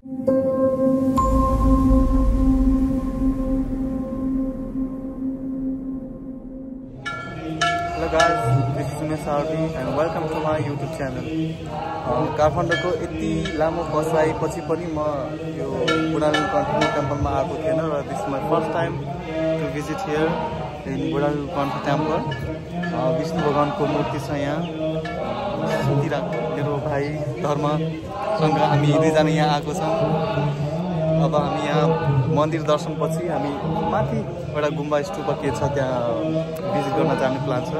Hello guys, this is Umesh Saudi and welcome to my YouTube channel. काठमाडौँको यति लामो बसाइपछि पनि म यो बुढानीलकण्ठ टेम्पलमा आएको थिएन र this is my first time to visit here in Budhanilkantha temple. Vishnu भगवानको मूर्ति छ यहाँ। मेरो भाइ धर्मसँग हामी दुईजना यहाँ आएको छौँ। अब हामी यहाँ मन्दिर दर्शनपछि हामी माथि एउटा गुम्बा स्तूप के छ त्यहाँ भिजिट गर्न जाने प्लान छ।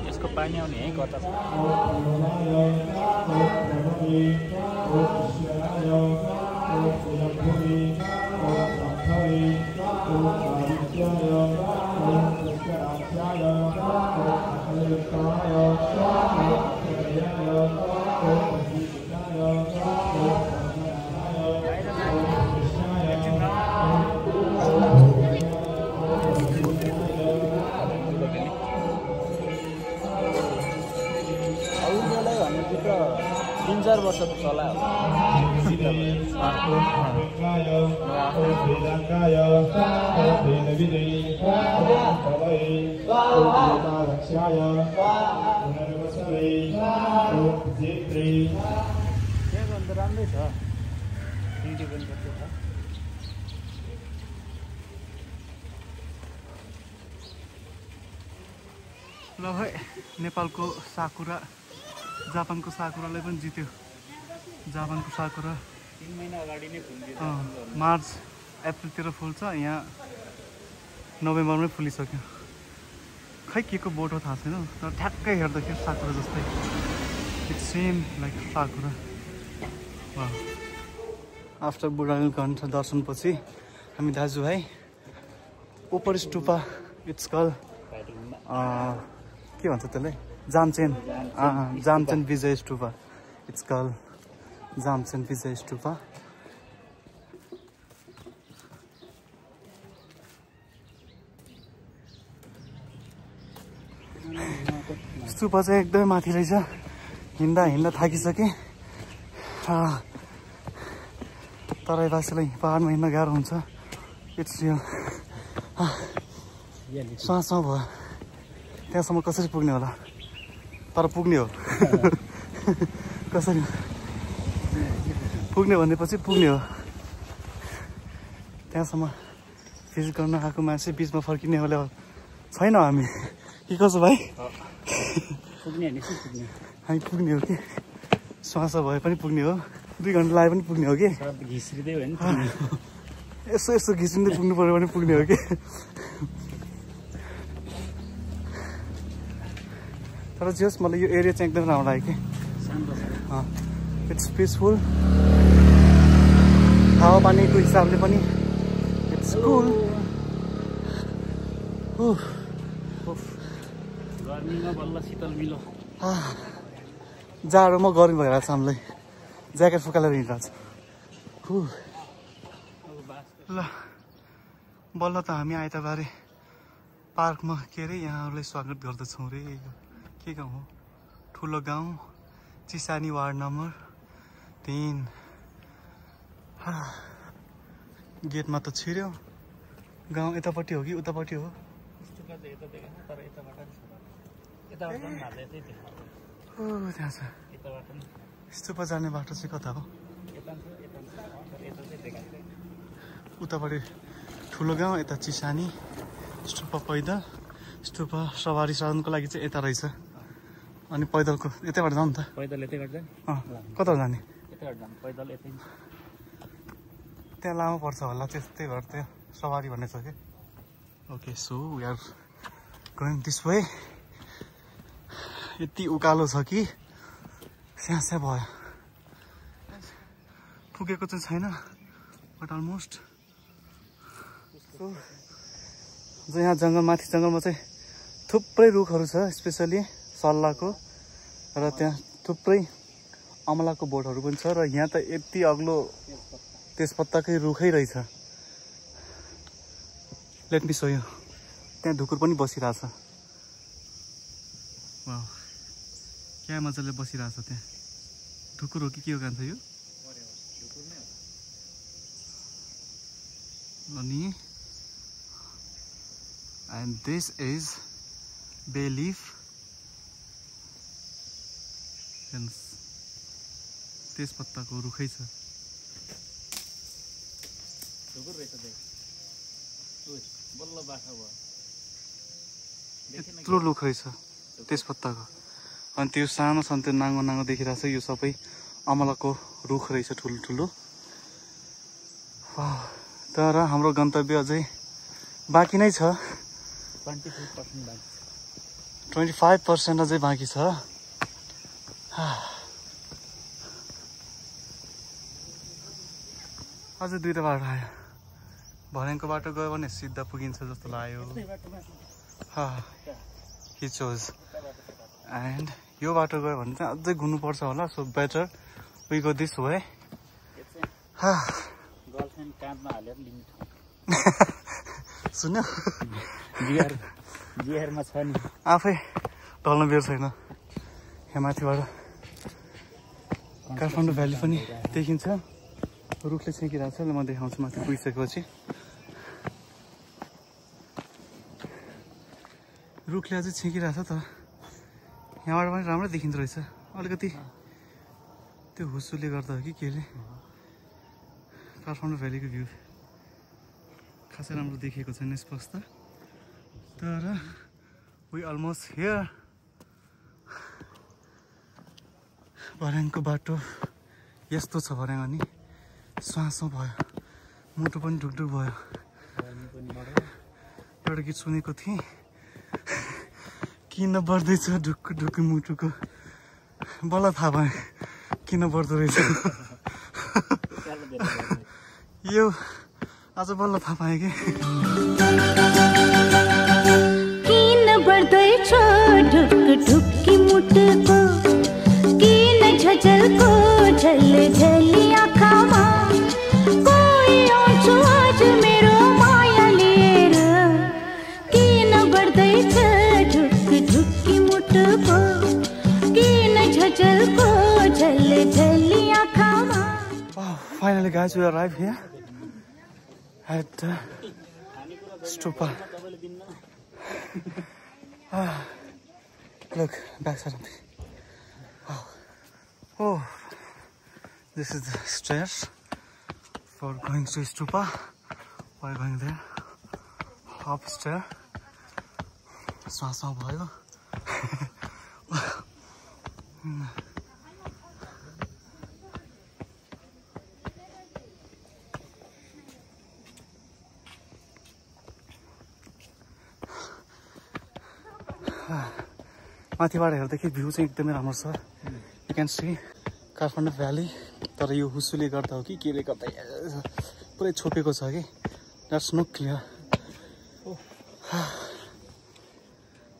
यसको पानी आउने है कता छ तीन चार वर्ष चला राम्रै छ ल भाइ नेपालको साकुरा जापानको साकुराले पनि जित्यो। जापानको साकुरा 3 महिना अगाडि नै फुल्यो। मार्च अप्रिलतिर फुल्छ, यहाँ नोभेम्बरमै फुलिसक्यो। खै के को बोट हो थाहा छैन, तर ठ्याक्कै हेर्दाखेरि साकुरा जस्तै it's same like sakura. After Budhanilkantha दर्शनपछि हामी दाजुभाइ ओपर स्टुपा इट्स कल के भन्छ त्यसलाई जामचेन विजय stupa. It's call जामचेन Vijay stupa. Stupa चाहिँ एकदमै माथि रहेछ। हिँड्दा थाकिसके। तराईवासीलाई पहाडमा हिँड्न गाह्रो हुन्छ। It's real. सास भयो। त्यहाँसम्म कसरी पुग्ने होला, तर पुग्ने हो। कसरी पुग्ने भनेपछि पुग्ने हो। त्यहाँसम्म भिजिट गर्न आएको मान्छे बिचमा फर्किने होला छैन हामी के कसो भाइ? हामी पुग्ने हो कि श्वास भए पनि पुग्ने हो। 2 घन्टा लागे पनि पुग्ने हो कि यसो घिच्रिँदै पुग्नु पर्यो भने पुग्ने हो कि। तर जे होस् मलाई यो एरिया चाहिँ एकदम राम्रो लाग्यो कि। It's peaceful. हावापानीको हिसाबले पनि इट्स कुल। गर्मीमा बल्ल शीतल मिलो। जाडोमा गर्मी भइरहेको छ हामीलाई। ज्याकेट फुकालेर हिँडिरहेको छ। ल बल्ल त हामी आइतबारे पार्कमा के अरे यहाँहरूलाई स्वागत गर्दछौँ रे। के गाउँ हो? ठुलो गाउँ, चिसानी वार्ड नम्बर 3। गेटमा त छिर्यो। गाउँ यतापट्टि हो कि उतापट्टि हो? त्यहाँ छ। स्तुपा जाने बाटो चाहिँ कता हो? उतापट्टि ठुलो गाउँ, यता चिसानी, स्तुपा पैदल। स्तुपा सवारी साधनको लागि चाहिँ यता रहेछ। अनि पैदलको यतैबाट जाउँ त। पैदल यतै गर्दा कता जाने? यतैबाट जाउँ पैदल यतै। त्यहाँ लामो पर्छ होला, त्यस्तै भएर त्यहाँ सवारी भन्ने छ कि। Okay so we are going this way. यति उकालो छ कि स्यास्या भयो। पुगेको चाहिँ छैन बट अलमोस्ट। यहाँ जङ्गल, माथि जङ्गलमा चाहिँ थुप्रै रुखहरू छ स्पेसली सल्लाहको र त्यहाँ थुप्रै अमलाको बोटहरू पनि छ र यहाँ त यति अग्लो तेजपत्ताकै रुखै रहेछ। Let me so you. त्यहाँ ढुकुर पनि बसिरहेछ। वाह क्या मजाले बसिरहेछ त्यहाँ। ढुकुर हो कि के हो कान्छ यो? अनि and this is bay leaf and तेजपत्ताको रुखै छ। ढुकुर रहेछ देख। ओइ बल्ल बाखा भयो। यत्रो रुख रहेछ तेजपत्ताको। अनि त्यो सानो सानो त्यो नाङ्गो नाङ्गो देखिरहेछ यो सबै अमलाको रुख रहेछ ठुलो ठुलो। तर हाम्रो गन्तव्य अझै बाँकी नै छ। 25% अझै बाँकी छ। अझै दुईटा बाटो आयो। भर्याङको बाटो गयो भने सिधा पुगिन्छ जस्तो लाग्यो। He chose. And यो बाटो गयो भने चाहिँ अझै घुम्नुपर्छ होला। So better we go this way. Girlfriend काँधमा हालेर लिमिट सुन्यो बिहारमा छ नि। आफै ढल्न बेर छैन। यहाँ माथिबाट काठमाडौँ भ्याली पनि देखिन्छ। रुखले छेकिरहेको छ। म देखाउँछु माथि पुगिसकेपछि। रुखले अझै छेकिरहेको छ त। यहाँबाट पनि राम्रै देखिँदो रहेछ। अलिकति त्यो हुस्सुले गर्दा हो कि केले काठमाडौँ भ्यालीको भ्यू खासै राम्रो देखिएको छैन स्पष्ट। तर वी अलमोस्ट हियर। भर्याङको बाटो यस्तो छ। भर्याङ अनि स्वासो भयो। मुटु पनि ढुकढुक भयो। एउटा गीत सुनेको थिएँ। किन बढ्दैछ ढुक्क ढुक्क मुटुको। बल्ल थाहा भयो किन बढ्दो रहेछ। यो आज बल्ल थाहा पाएँ कि किन बढ्दैछ ढुक्क ढुक्की मुटुको। किन झझलको झलझली आँखामा। कोही आउँछ आज मेरो माया लिएर। किन बढ्दैछ ढुक्क ढुक्की मुटुको। किन झझलको झलझली आँखामा। Finally guys, we arrived here at Stupa. Look, backside of me. Oh, this is the stairs for going to Stupa. While going there, upstairs. Swasa bhayo. माथिबाट हेर्दाखेरि भ्यू चाहिँ एकदमै राम्रो छ। You can see Kathmandu valley. तर यो हुस्सुले गर्दा हो कि केले गर्दा पुरै छोपेको छ कि द्याट्स नो क्लियर।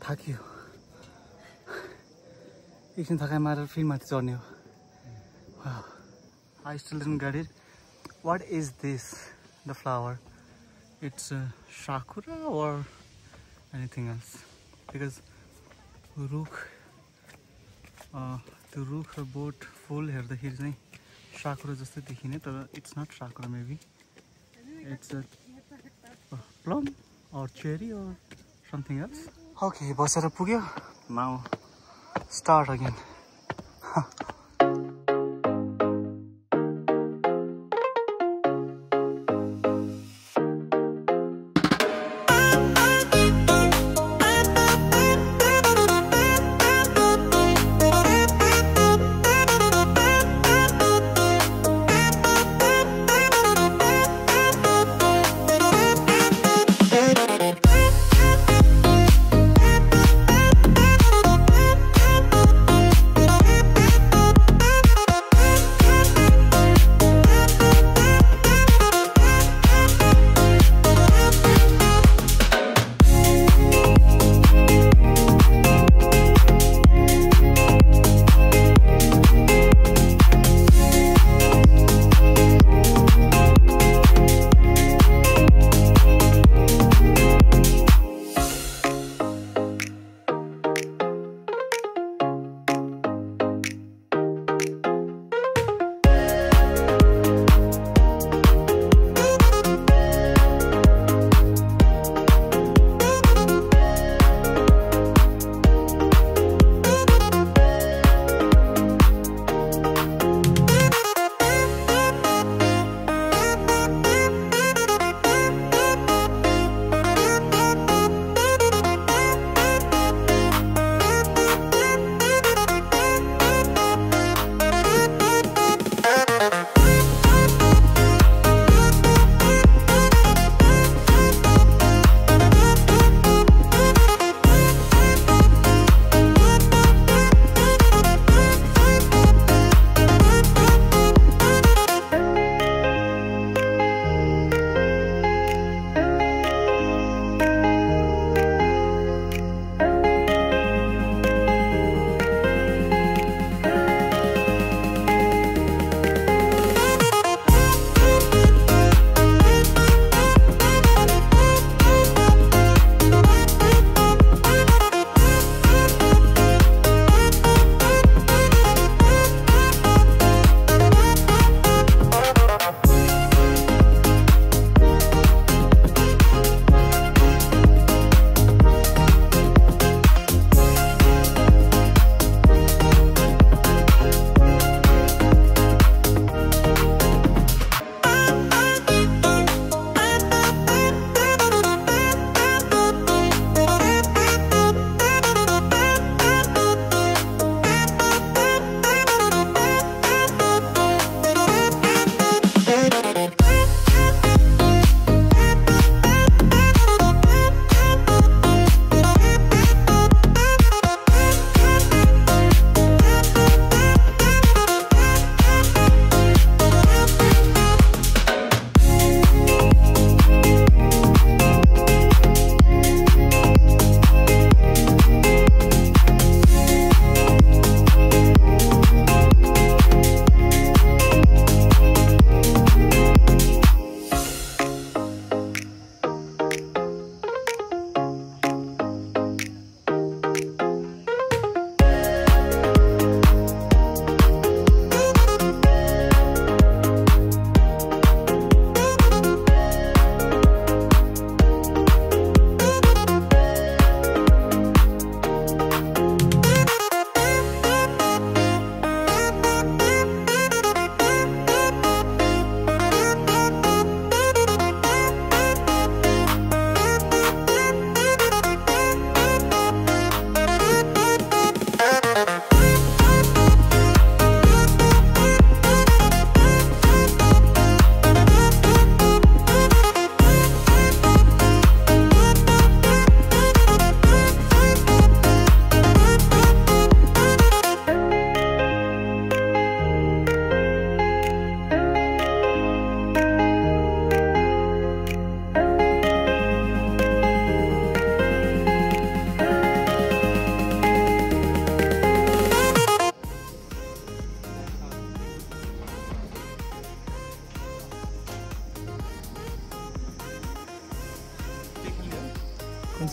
थाकियो। एकछिन थकाइ मारेर फेरि माथि चढ्ने हो। I still didn't get it. What is this the flower? It's sakura or anything else? Because रुख त्यो रुख र बोट फुल हेर्दाखेरि चाहिँ साकुरा जस्तै देखिने। तर it's not sakura. Maybe it's a plum or cherry or something else. Okay, बसेर पुग्यो। Now start again.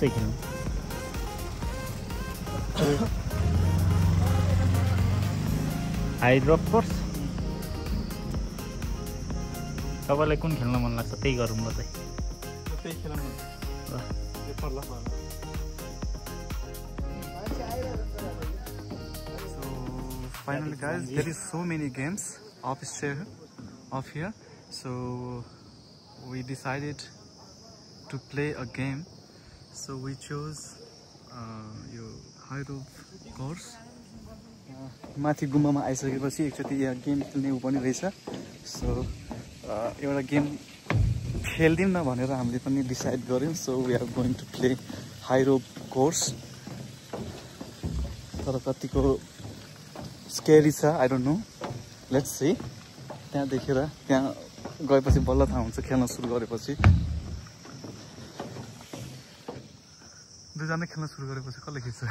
चाहिँ खेल्नु? हाइड रक कोर्स तपाईँलाई कुन खेल्न मन लाग्छ त्यही गरौँ ल चाहिँ। त्यही खेल्नु Finally guys, there is so many games of here, so we decided to play a game. So we chose यो high rope course. माथि गुम्बामा आइसकेपछि एकचोटि यहाँ गेम खेल्ने उ पनि रहेछ। सो एउटा गेम खेल्दिउँ न भनेर हामीले पनि डिसाइड गर्यौँ। So we are going to play high rope course. तर कतिको स्केरी छ, I don't know, let's see. त्यहाँ देखेर त्यहाँ गएपछि बल्ल थाहा हुन्छ खेल्न सुरु गरेपछि। दुईजना खेल्न सुरु गरेपछि कसले खिच्छ?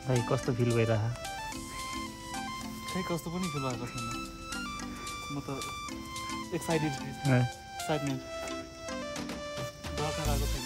भाइ कस्तो फिल भइरह? खै कस्तो पनि फिल भएको छैन, म त एक्साइटेड एक्साइटमेन्ट दर्शन आएको छैन।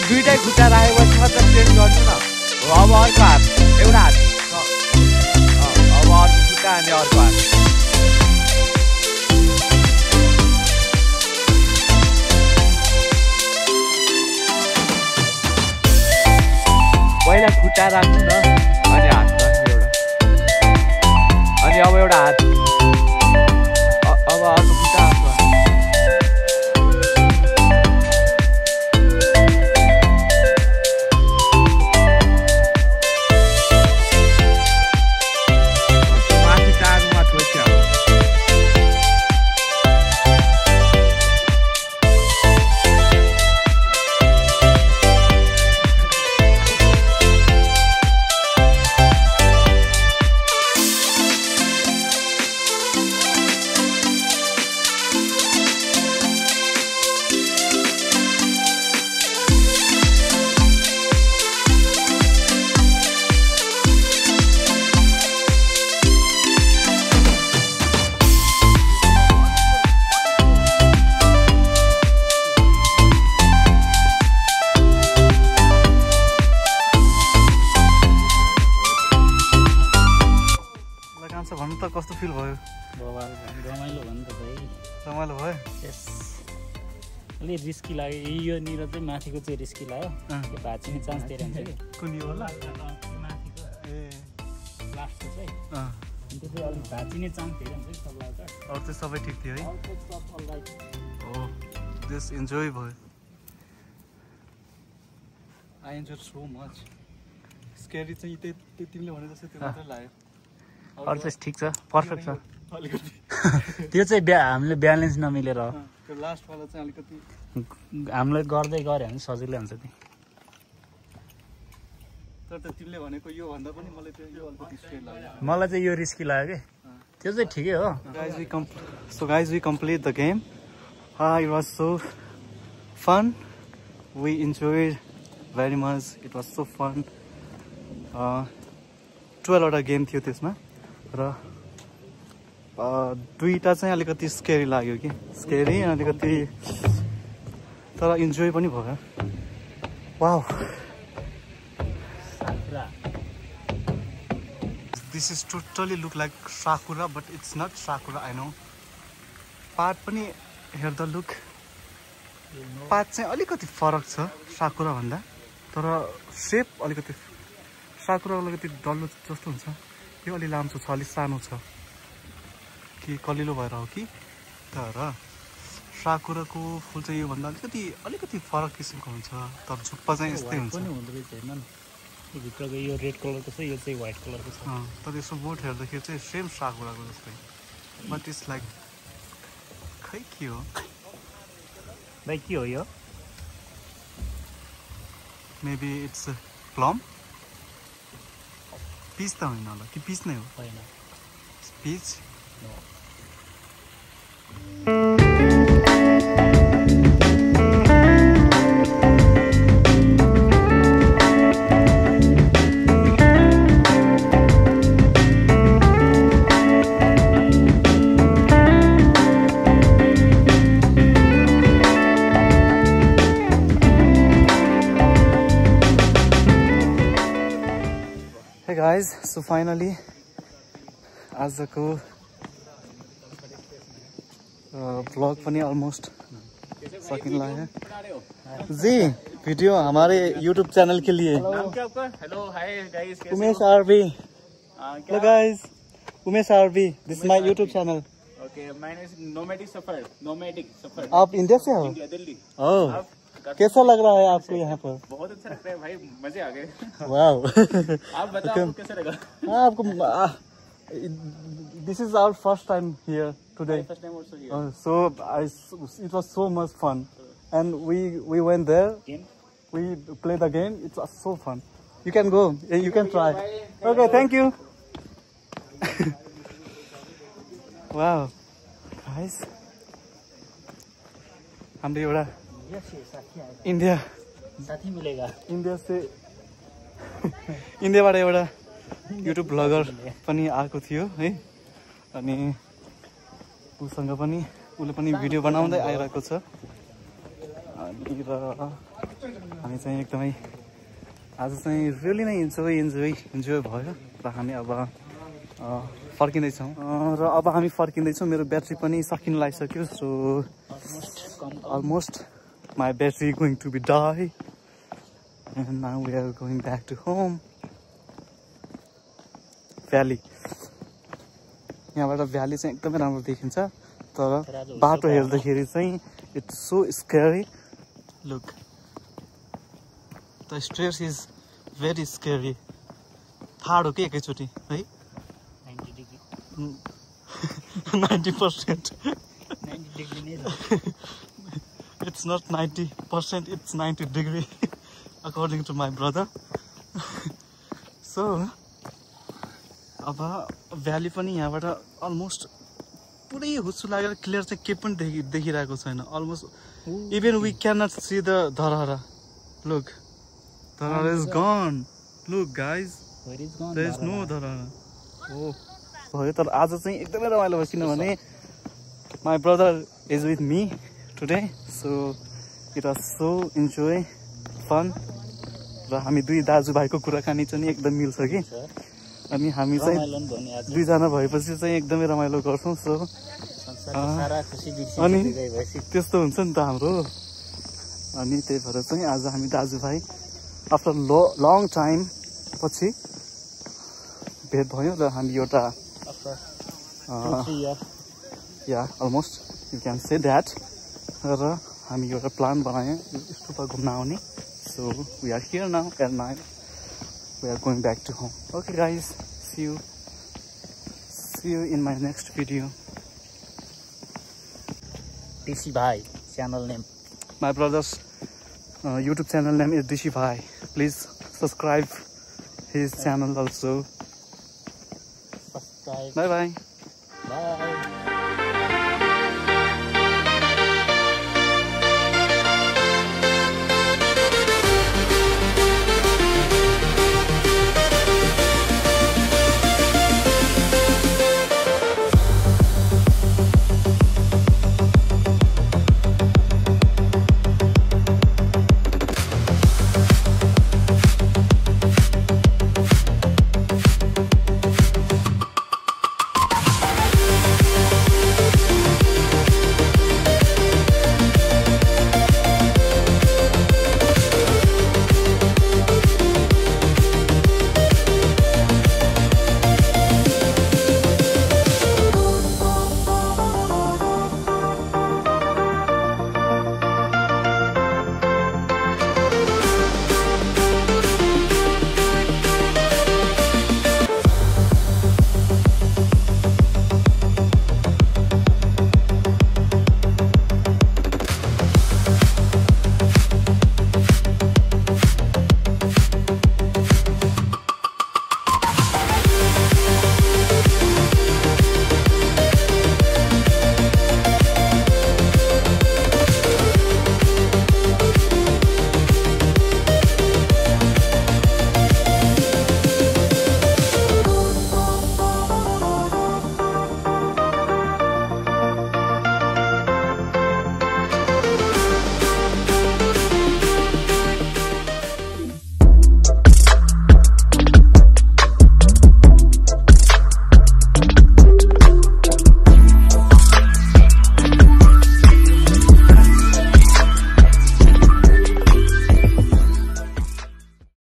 दुईटै खुट्टा राखेपछि मात्र चेन्ज गर्नु न। अब अर्को हात, एउटा हात, अब अर्को खुट्टा अनि अर्को हात। पहिला खुट्टा राख्नु न अनि हात राख्नु एउटा, अनि अब एउटा हात, अब अर्को खुट्टा अर्को हात। भन्नु त कस्तो फिल भयो? रमाइलो भयो नि त भाइ। रमाइलो भयो? यस। अलि रिस्की लाग्यो, योनिर चाहिँ माथिको चाहिँ रिस्की लाग्यो। त्यो भाँचिने चान्स धेरै हुन्छ कि। कुन यो होला? माथिको ए लास्टको चाहिँ त्यो चाहिँ अलिक भाँचिने चान्स धेरै हुन्छ कि सबलाई त। अरू चाहिँ सबै ठिक थियो है? हो, जस्ट इन्जोय भयो। I enjoy so much. Scary चाहिँ तिमीले भने जस्तो त्यो मात्रै लाग्यो। अरू चाहिँ ठिक छ, पर्फेक्ट छ। त्यो चाहिँ हामीले ब्यालेन्स नमिलेर हो। त्यो लास्टवाला चाहिँ अलिकति हामीले गर्दै गऱ्यो भने सजिलै हुन्छ त्यो। तर त तिमीले भनेको यो भन्दा पनि मलाई त्यो यो अलिकति स्ट्रेट लाग्यो। मलाई चाहिँ यो रिस्की लाग्यो कि त्यो चाहिँ ठिकै हो। Guys, we complete the game. It was so fun. We enjoyed very much. It was so fun. 12 वटा गेम थियो त्यसमा र दुईटा चाहिँ अलिकति स्केरी लाग्यो कि स्केरी अलिकति तर इन्जोय पनि भयो। Wow, this is totally look like sakura but it's not sakura. I know पात पनि हेयर द लुक, पात चाहिँ अलिकति फरक छ साकुरा भन्दा, तर सेप अलिकति साकुरा अलिकति डल्लो जस्तो हुन्छ। यो अलि लाम्चो छ, अलिक सानो छ कि कलिलो भएर हो कि, तर साकुराको फुल चाहिँ योभन्दा अलिकति फरक किसिमको हुन्छ, तर झुप्पा चाहिँ यस्तै हुन्छ। भित्रको यो रेड कलरको छ, यो चाहिँ व्हाइट कलरको छ। तर यसो बोट हेर्दाखेरि चाहिँ सेम साकुराको जस्तै, बट इट्स लाइक खै के हो भाइ, के हो यो? Maybe it's plum. पिच त होइन होला कि? पिच नै हो? होइन, pitch. Hey guys, so finally आजको भ्लग पनि अलमोस्ट शौकीन लाया जी वीडियो हमारे YouTube चैनल के लिए नाम क्या आपका? हेलो हाय गाइस, कैसे उमेश हो? आरबी क्या? Guys Umesh RB this my YouTube channel okay, my name is nomadic Safar. आप इंडिया से हो? इंडिया, दिल्ली। ओह आप कैसा लग रहा है आपको यहाँ पर? बहुत अच्छा लगता है भाई, मजे आ गए। वाओ आप बताओ आपको कैसा लगा? हाँ आपको this is our first time here today. First time also here. So it was so much fun and we went there, game we played the game, it was so fun. You can go, you can try. Okay, thank you. Wow guys, हाम्रो एउटा India साथी मिलेगा। इन्डियाबाट एउटा YouTube bagger पनि आएको थियो है अनि उसँग पनि उसले पनि भिडियो बनाउँदै आइरहेको छ अनि र हामी चाहिँ एकदमै आज चाहिँ रियली नै इन्जोय भयो र हामी अब फर्किँदैछौँ र अब हामी फर्किँदैछौँ। मेरो ब्याट्री पनि सकिन लागिसक्यो so almost my battery going to be die and now we are going back to home. Valley यहाँबाट भ्याली चाहिँ एकदमै राम्रो देखिन्छ तर बाटो हेर्दाखेरि चाहिँ it's so scary look the stress is very scary थाहा हो कि एकैचोटि है 90% it's not 90%, it's 90 degree according to my brother. So अब भ्याली पनि यहाँबाट अलमोस्ट पुरै हुस्सु लागेर क्लियर चाहिँ के पनि देखिरहेको छैन almost even we can not see the Dharahara look Dharahara is gone look guys there is no Dharahara oh भयो तर आज चाहिँ एकदमै रमाइलो भयो किनभने my brother is with me today so it was so enjoy fun र हामी दुई दाजुभाइको कुराकानी चाहिँ एकदम मिल्छ कि अनि हामी चाहिँ दुईजना भएपछि चाहिँ एकदमै रमाइलो गर्छौँ सो अनि त्यस्तो हुन्छ नि त हाम्रो अनि त्यही भएर चाहिँ आज हामी दाजुभाइ आफ्टर लङ टाइम पछि भेट भयो र हामी एउटा या almost you can say that र हामी एउटा प्लान बनायौँ स्तूप घुम्न आउने so we are here now at night we are going back to home okay guys see you in my next video DC Bhai channel name. My brother's YouTube channel name is DC Bhai. Please subscribe his channel also. Subscribe. Bye bye. Bye.